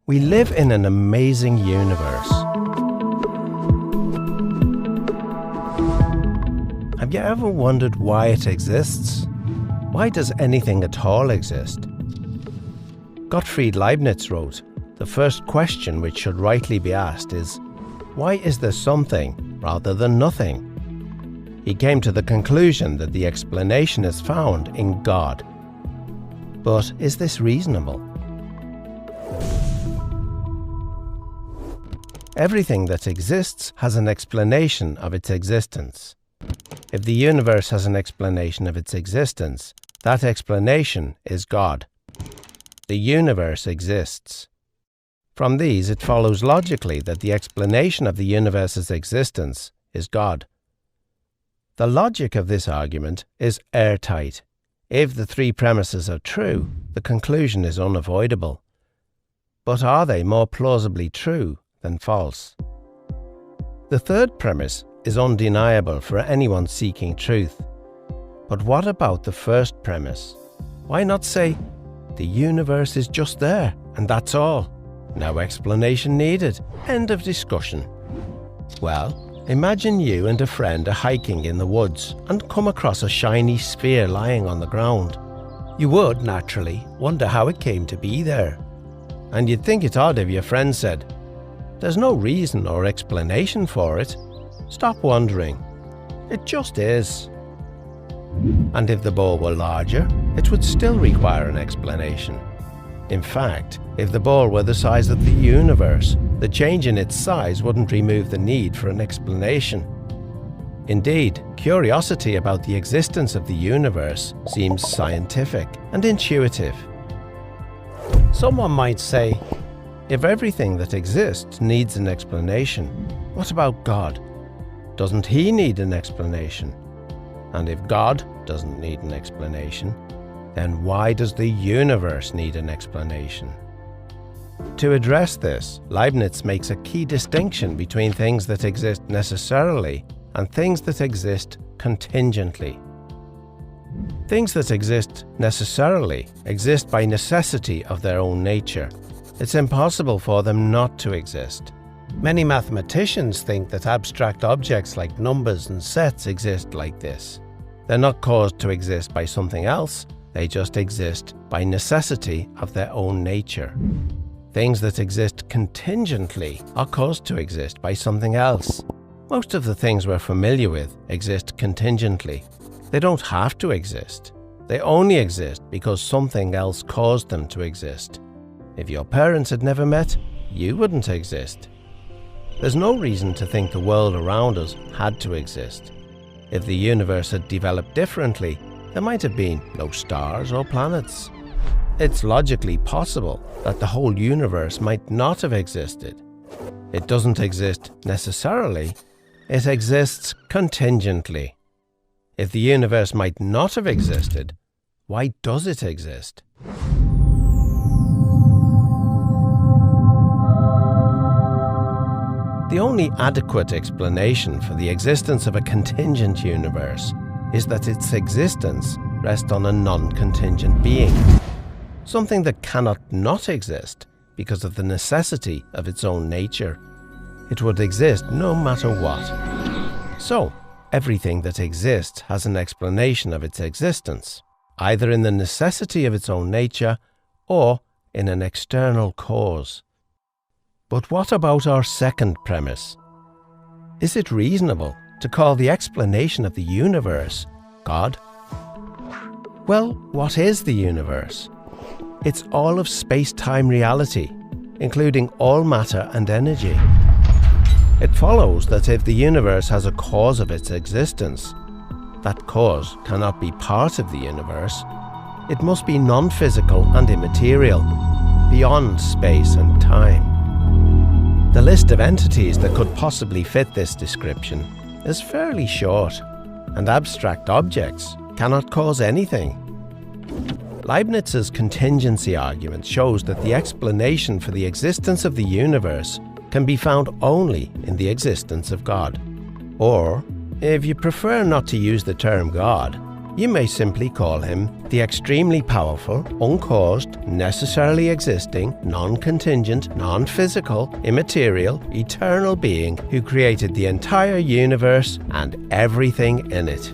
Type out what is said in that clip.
We live in an amazing universe. Have you ever wondered why it exists? Why does anything at all exist? Gottfried Leibniz wrote, "The first question which should rightly be asked is, why is there something rather than nothing?" He came to the conclusion that the explanation is found in God. But is this reasonable? Everything that exists has an explanation of its existence. If the universe has an explanation of its existence, that explanation is God. The universe exists. From these, it follows logically that the explanation of the universe's existence is God. The logic of this argument is airtight. If the three premises are true, the conclusion is unavoidable. But are they more plausibly true than false? The third premise is undeniable for anyone seeking truth. But what about the first premise? Why not say, the universe is just there, and that's all? No explanation needed. End of discussion. Well, imagine you and a friend are hiking in the woods and come across a shiny sphere lying on the ground. You would, naturally, wonder how it came to be there. And you'd think it odd if your friend said, "There's no reason or explanation for it. Stop wondering. It just is." And if the ball were larger, it would still require an explanation. In fact, if the ball were the size of the universe, the change in its size wouldn't remove the need for an explanation. Indeed, curiosity about the existence of the universe seems scientific and intuitive. Someone might say, if everything that exists needs an explanation, what about God? Doesn't he need an explanation? And if God doesn't need an explanation, then why does the universe need an explanation? To address this, Leibniz makes a key distinction between things that exist necessarily and things that exist contingently. Things that exist necessarily exist by necessity of their own nature. It's impossible for them not to exist. Many mathematicians think that abstract objects like numbers and sets exist like this. They're not caused to exist by something else, they just exist by necessity of their own nature. Things that exist contingently are caused to exist by something else. Most of the things we're familiar with exist contingently. They don't have to exist. They only exist because something else caused them to exist. If your parents had never met, you wouldn't exist. There's no reason to think the world around us had to exist. If the universe had developed differently, there might have been no stars or planets. It's logically possible that the whole universe might not have existed. It doesn't exist necessarily, it exists contingently. If the universe might not have existed, why does it exist? The only adequate explanation for the existence of a contingent universe is that its existence rests on a non-contingent being, something that cannot not exist because of the necessity of its own nature. It would exist no matter what. So, everything that exists has an explanation of its existence, either in the necessity of its own nature or in an external cause. But what about our second premise? Is it reasonable to call the explanation of the universe God? Well, what is the universe? It's all of space-time reality, including all matter and energy. It follows that if the universe has a cause of its existence, that cause cannot be part of the universe. It must be non-physical and immaterial, beyond space and time. The list of entities that could possibly fit this description is fairly short, and abstract objects cannot cause anything. Leibniz's contingency argument shows that the explanation for the existence of the universe can be found only in the existence of God. Or, if you prefer not to use the term God, You may simply call him the extremely powerful, uncaused, necessarily existing, non-contingent, non-physical, immaterial, eternal being who created the entire universe and everything in it.